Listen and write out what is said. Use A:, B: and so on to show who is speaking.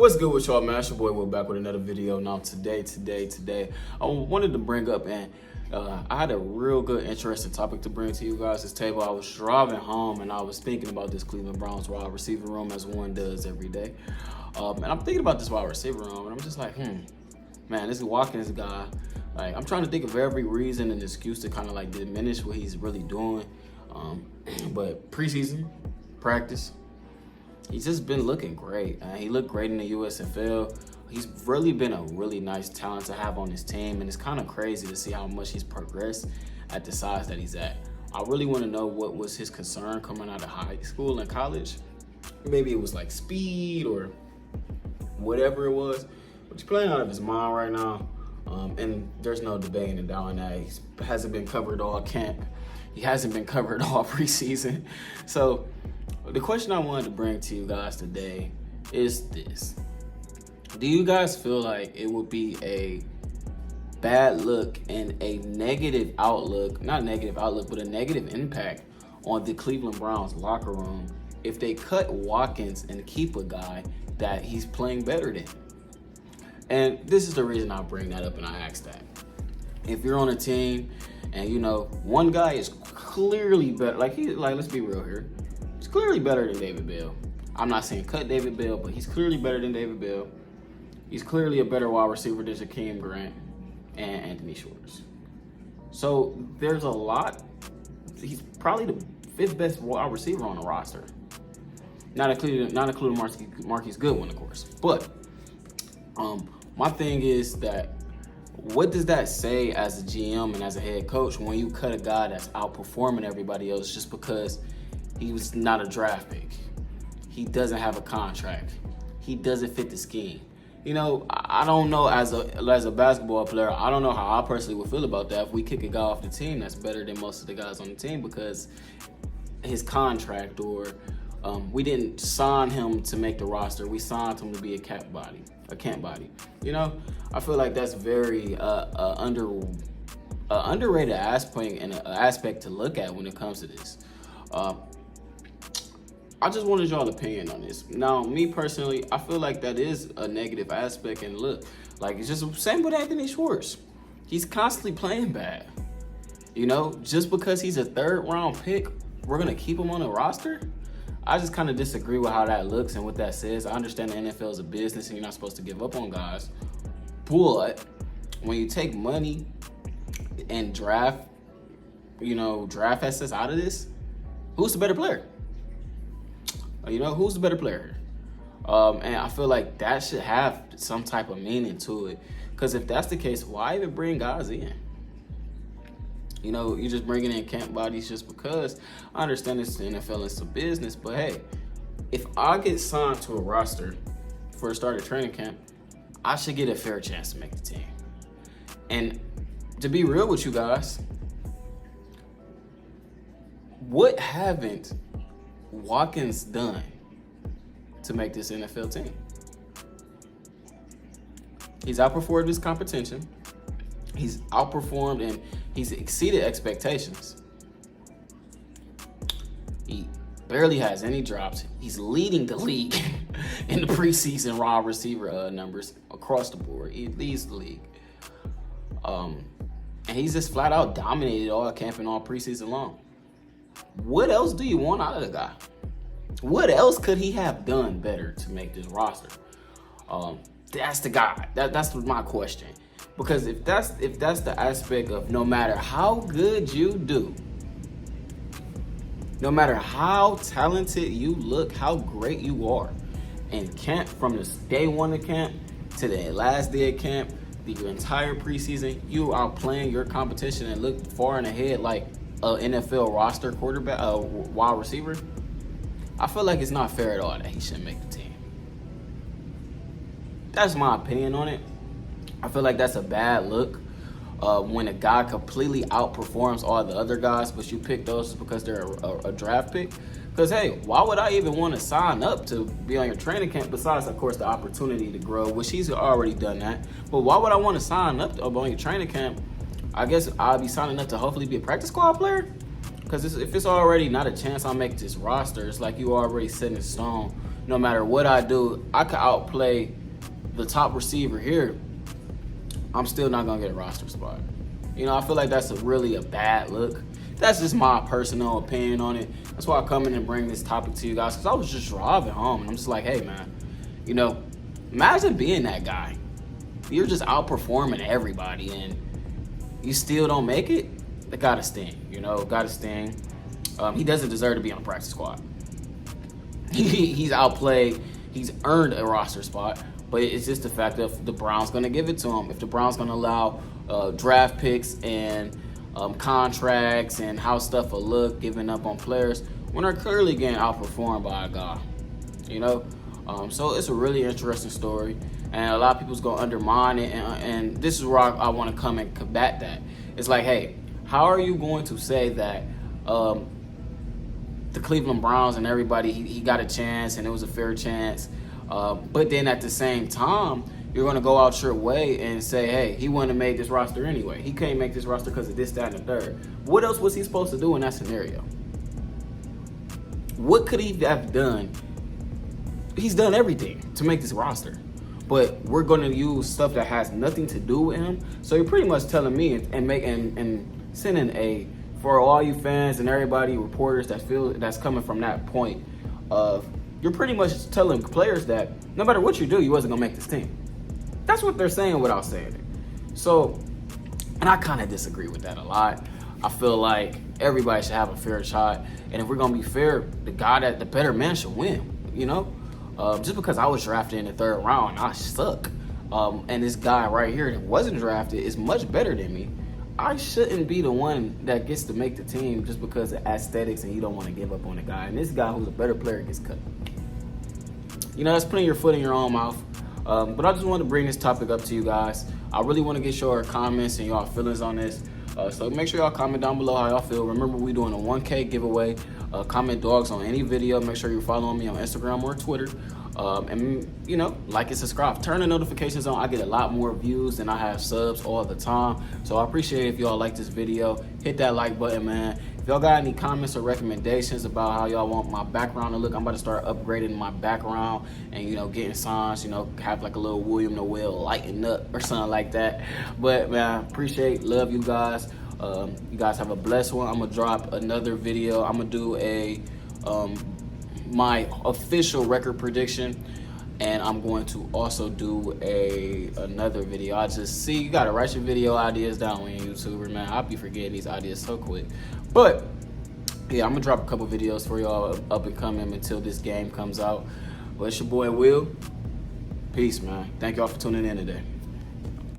A: What's good with y'all, man? It's your boy Will back with another video. Now today, I wanted to bring up and I had a real good, interesting topic to bring to you guys this table. I was driving home and I was thinking about this Cleveland Browns wide receiver room as one does every day. And I'm thinking about this wide receiver room and I'm just like, man, this Watkins guy, like I'm trying to think of every reason and excuse to kind of like diminish what he's really doing. But preseason, practice, he's just been looking great. He looked great in the USFL. He's really been a really nice talent to have on his team, and it's kind of crazy to see how much he's progressed at the size that he's at. I really want to know what was his concern coming out of high school and college. Maybe it was like speed or whatever it was, but he's playing out of his mind right now, and there's no debating and doubting that. He hasn't been covered all camp. He hasn't been covered all preseason. So the question I wanted to bring to you guys today is this. Do you guys feel like it would be a bad look and a negative outlook, not negative outlook, but a negative impact on the Cleveland Browns locker room if they cut Watkins and keep a guy that he's playing better than? And this is the reason I bring that up and I ask that. If you're on a team and you know one guy is clearly better, like let's be real here, he's clearly better than David Bell. I'm not saying cut David Bell, but he's clearly better than David Bell. He's clearly a better wide receiver than Jakeem Grant and Anthony Schwartz. So there's a lot. He's probably the fifth best wide receiver on the roster. Not including Marquise Goodwin, of course. But my thing is that what does that say as a GM and as a head coach when you cut a guy that's outperforming everybody else just because he was not a draft pick? He doesn't have a contract. He doesn't fit the scheme. You know, I don't know, as a basketball player, I don't know how I personally would feel about that if we kick a guy off the team that's better than most of the guys on the team because his contract or we didn't sign him to make the roster. We signed him to be a camp body. You know, I feel like that's very underrated aspect and an aspect to look at when it comes to this. I just wanted y'all's opinion on this. Now, me personally, I feel like that is a negative aspect. And look, like it's just the same with Anthony Schwartz. He's constantly playing bad. You know, just because he's a third-round pick, we're gonna keep him on the roster? I just kind of disagree with how that looks and what that says. I understand the NFL is a business and you're not supposed to give up on guys. But when you take money and draft assets out of this, who's the better player? You know, who's the better player? And I feel like that should have some type of meaning to it. Because if that's the case, why even bring guys in? You know, you're just bringing in camp bodies just because. I understand it's the NFL, it's a business. But hey, if I get signed to a roster for the start of training camp, I should get a fair chance to make the team. And to be real with you guys, what haven't Watkins done to make this NFL team? He's outperformed his competition. He's outperformed and he's exceeded expectations. He barely has any drops. He's leading the league in the preseason wide receiver numbers across the board. He leads the league. And he's just flat out dominated all camp and all preseason long. What else do you want out of the guy? What else could he have done better to make this roster? That's the guy. That's my question. Because if that's the aspect of no matter how good you do, no matter how talented you look, how great you are in camp, from the day one of camp to the last day of camp, the entire preseason, you are playing your competition and look far and ahead like an NFL roster quarterback, wide receiver, I feel like it's not fair at all that he shouldn't make the team. That's my opinion on it. I feel like that's a bad look when a guy completely outperforms all the other guys, but you pick those because they're a draft pick. Because, hey, why would I even want to sign up to be on your training camp besides, of course, the opportunity to grow, which he's already done that. But why would I want to sign up on your training camp? I guess I'll be signing up to hopefully be a practice squad player. Because if it's already not a chance I'll make this roster, it's like you already set in stone no matter what I do, I could outplay the top receiver here, I'm still not gonna get a roster spot. You know, I feel like that's really a bad look. That's just my personal opinion on it. That's why I come in and bring this topic to you guys, because I was just driving home and I'm just like, hey man, you know, imagine being that guy. You're just outperforming everybody and you still don't make it. It gotta sting, you know, gotta sting. He doesn't deserve to be on the practice squad. He's outplayed, he's earned a roster spot, but it's just the fact that the Browns gonna give it to him. If the Browns gonna allow draft picks and contracts and how stuff will look, giving up on players, when they're clearly getting outperformed by a guy, you know? So it's a really interesting story, and a lot of people's gonna undermine it, and this is where I wanna come and combat that. It's like, hey, how are you going to say that the Cleveland Browns and everybody, he got a chance and it was a fair chance, but then at the same time, you're going to go out your way and say, hey, he wouldn't have made this roster anyway. He can't make this roster because of this, that, and the third. What else was he supposed to do in that scenario? What could he have done? He's done everything to make this roster. But we're going to use stuff that has nothing to do with him. So you're pretty much telling me and sending a, for all you fans and everybody, reporters that's coming from that point of, you're pretty much telling players that no matter what you do, you wasn't going to make this team. That's what they're saying without saying it. So, and I kind of disagree with that a lot. I feel like everybody should have a fair shot. And if we're going to be fair, the better man should win, you know? Just because I was drafted in the 3rd round, I suck. And this guy right here that wasn't drafted is much better than me. I shouldn't be the one that gets to make the team just because of aesthetics and you don't want to give up on the guy. And this guy who's a better player gets cut. You know, that's putting your foot in your own mouth. But I just want to bring this topic up to you guys. I really want to get your comments and y'all feelings on this. So make sure y'all comment down below how y'all feel. Remember, we're doing a 1K giveaway. Comment dogs on any video. Make sure you're following me on Instagram or Twitter. And, you know, like and subscribe. Turn the notifications on. I get a lot more views than I have subs all the time. So I appreciate it if y'all like this video. Hit that like button, man. If y'all got any comments or recommendations about how y'all want my background to look, I'm about to start upgrading my background and, you know, getting signs, you know, have like a little William Noel lighten up or something like that. But, man, appreciate, love you guys. You guys have a blessed one. I'm going to drop another video. I'm going to do a my official record prediction, and I'm going to also do another video. I just see, you gotta write your video ideas down when you're a YouTuber, man. I'll be forgetting these ideas so quick. But yeah, I'm gonna drop a couple videos for y'all up and coming until this game comes out. But it's your boy Will. Peace, man. Thank y'all for tuning in today.